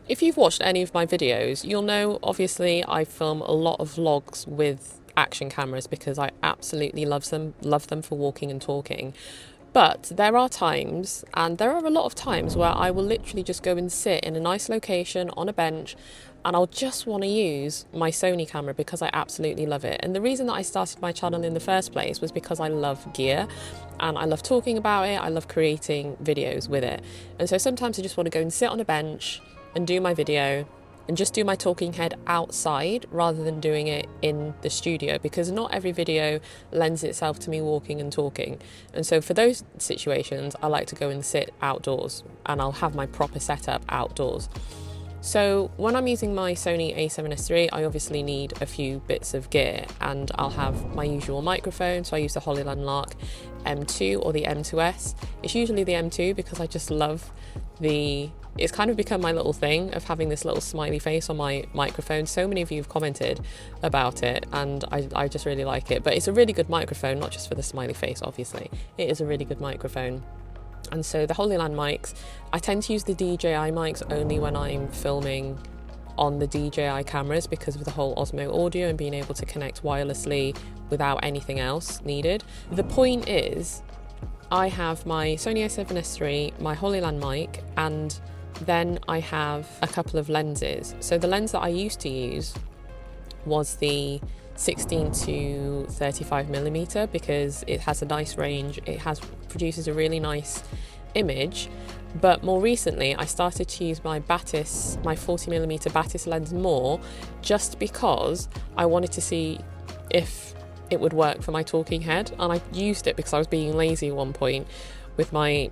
If you've watched any of my videos, you'll know obviously I film a lot of vlogs with action cameras because I absolutely love them for walking and talking. But there are times, and there are a lot of times, where I will literally just go and sit in a nice location on a bench and I'll just want to use my Sony camera because I absolutely love it. And the reason that I started my channel in the first place was because I love gear and I love talking about it, I love creating videos with it. And so sometimes I just want to go and sit on a bench and do my video and just do my talking head outside rather than doing it in the studio, because not every video lends itself to me walking and talking. And so for those situations, I like to go and sit outdoors and I'll have my proper setup outdoors. So when I'm using my Sony a7S III, I obviously need a few bits of gear, and I'll have my usual microphone. So I use the Hollyland Lark M2 or the M2S. It's usually the M2 because I just love it's kind of become my little thing of having this little smiley face on my microphone. So many of you have commented about it and I just really like it. But it's a really good microphone, not just for the smiley face, obviously. It is a really good microphone. And so the Hollyland mics, I tend to use the DJI mics only when I'm filming on the DJI cameras because of the whole Osmo audio and being able to connect wirelessly without anything else needed. The point is, I have my Sony a7S III, my Hollyland mic, and then I have a couple of lenses. So the lens that I used to use was the 16 to 35 millimeter because it has a nice range, produces a really nice image. But more recently I started to use my 40mm Batis lens more, just because I wanted to see if it would work for my talking head, and I used it because I was being lazy at one point with my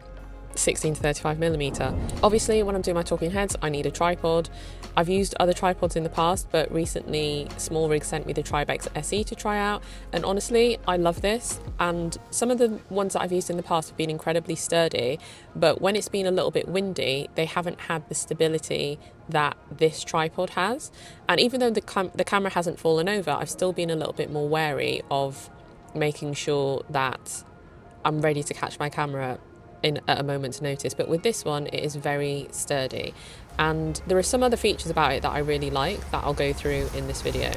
16 to 35mm. Obviously when I'm doing my talking heads I need a tripod. I've used other tripods in the past, but recently SmallRig sent me the Tribex SE to try out, and honestly I love this. And some of the ones that I've used in the past have been incredibly sturdy, but when it's been a little bit windy they haven't had the stability that this tripod has. And even though the camera hasn't fallen over, I've still been a little bit more wary of making sure that I'm ready to catch my camera at a moment's notice. But with this one it is very sturdy, and there are some other features about it that I really like that I'll go through in this video.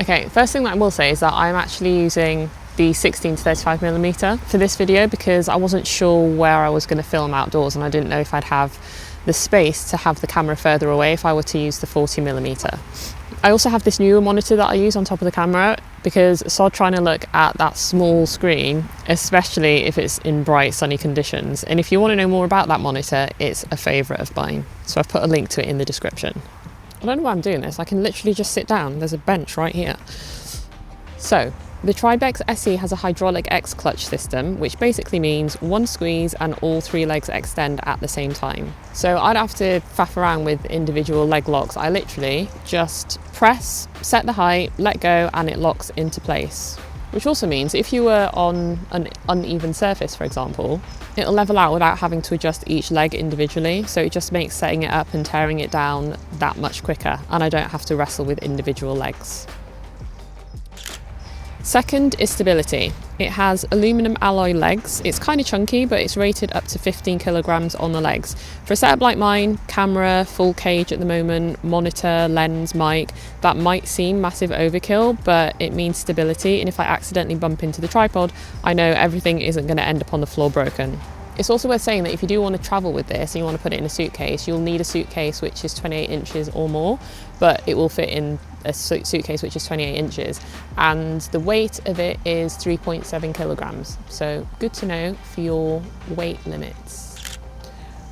Okay, first thing that I will say is that I'm actually using the 16 to 35mm for this video because I wasn't sure where I was going to film outdoors and I didn't know if I'd have the space to have the camera further away if I were to use the 40mm. I also have this newer monitor that I use on top of the camera because sod trying to look at that small screen, especially if it's in bright sunny conditions. And if you want to know more about that monitor, it's a favourite of mine. So I've put a link to it in the description. I don't know why I'm doing this. I can literally just sit down. There's a bench right here. So the Tribex SE has a hydraulic X clutch system, which basically means one squeeze and all three legs extend at the same time. So I don't have to faff around with individual leg locks. I literally just press, set the height, let go, and it locks into place. Which also means if you were on an uneven surface, for example, it'll level out without having to adjust each leg individually. So it just makes setting it up and tearing it down that much quicker, and I don't have to wrestle with individual legs. Second is stability. It has aluminum alloy legs. It's kind of chunky, but it's rated up to 15 kilograms on the legs. For a setup like mine, camera, full cage at the moment, monitor, lens, mic, that might seem massive overkill, but it means stability. And if I accidentally bump into the tripod, I know everything isn't going to end up on the floor broken. It's also worth saying that if you do want to travel with this and you want to put it in a suitcase, you'll need a suitcase which is 28 inches or more, but it will fit in a suitcase which is 28 inches. And the weight of it is 3.7 kilograms. So good to know for your weight limits.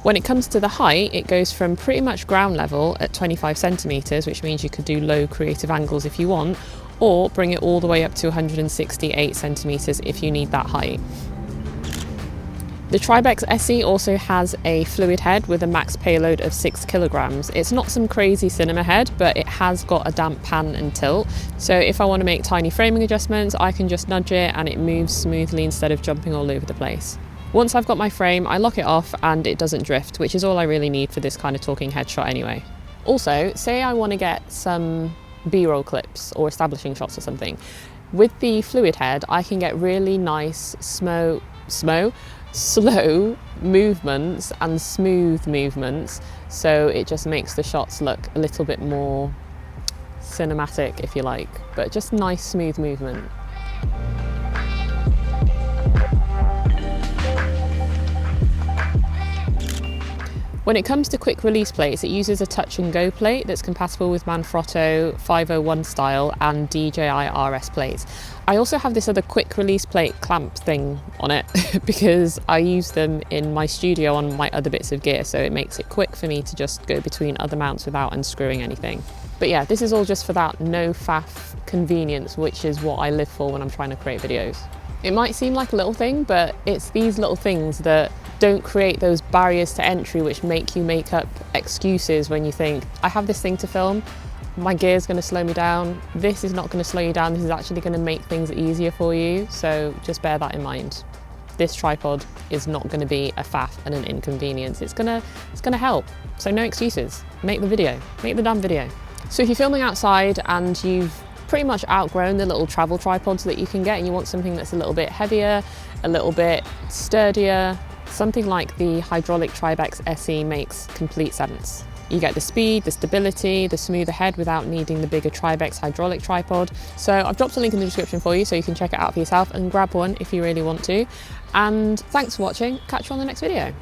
When it comes to the height, it goes from pretty much ground level at 25 centimeters, which means you could do low creative angles if you want, or bring it all the way up to 168 centimeters if you need that height. The Tribex SE also has a fluid head with a max payload of 6 kilograms. It's not some crazy cinema head, but it has got a damp pan and tilt. So if I want to make tiny framing adjustments, I can just nudge it and it moves smoothly instead of jumping all over the place. Once I've got my frame, I lock it off and it doesn't drift, which is all I really need for this kind of talking head shot anyway. Also, say I want to get some B-roll clips or establishing shots or something. With the fluid head, I can get really nice slow movements and smooth movements, so it just makes the shots look a little bit more cinematic, if you like, but just nice smooth movement. When it comes to quick release plates, it uses a touch and go plate that's compatible with Manfrotto 501 style and DJI RS plates. I also have this other quick release plate clamp thing on it because I use them in my studio on my other bits of gear, so it makes it quick for me to just go between other mounts without unscrewing anything. But yeah, this is all just for that no faff convenience, which is what I live for when I'm trying to create videos. It might seem like a little thing, but it's these little things that don't create those barriers to entry which make you make up excuses when you think, I have this thing to film, my gear's going to slow me down, this is not going to slow you down, this is actually going to make things easier for you, so just bear that in mind. This tripod is not going to be a faff and an inconvenience, it's going to help, so no excuses, make the video, make the damn video. So if you're filming outside and you've pretty much outgrown the little travel tripods that you can get and you want something that's a little bit heavier, a little bit sturdier, something like the Hydraulic Tribex SE makes complete sense. You get the speed, the stability, the smoother head without needing the bigger Tribex hydraulic tripod. So I've dropped a link in the description for you so you can check it out for yourself and grab one if you really want to. And thanks for watching, catch you on the next video.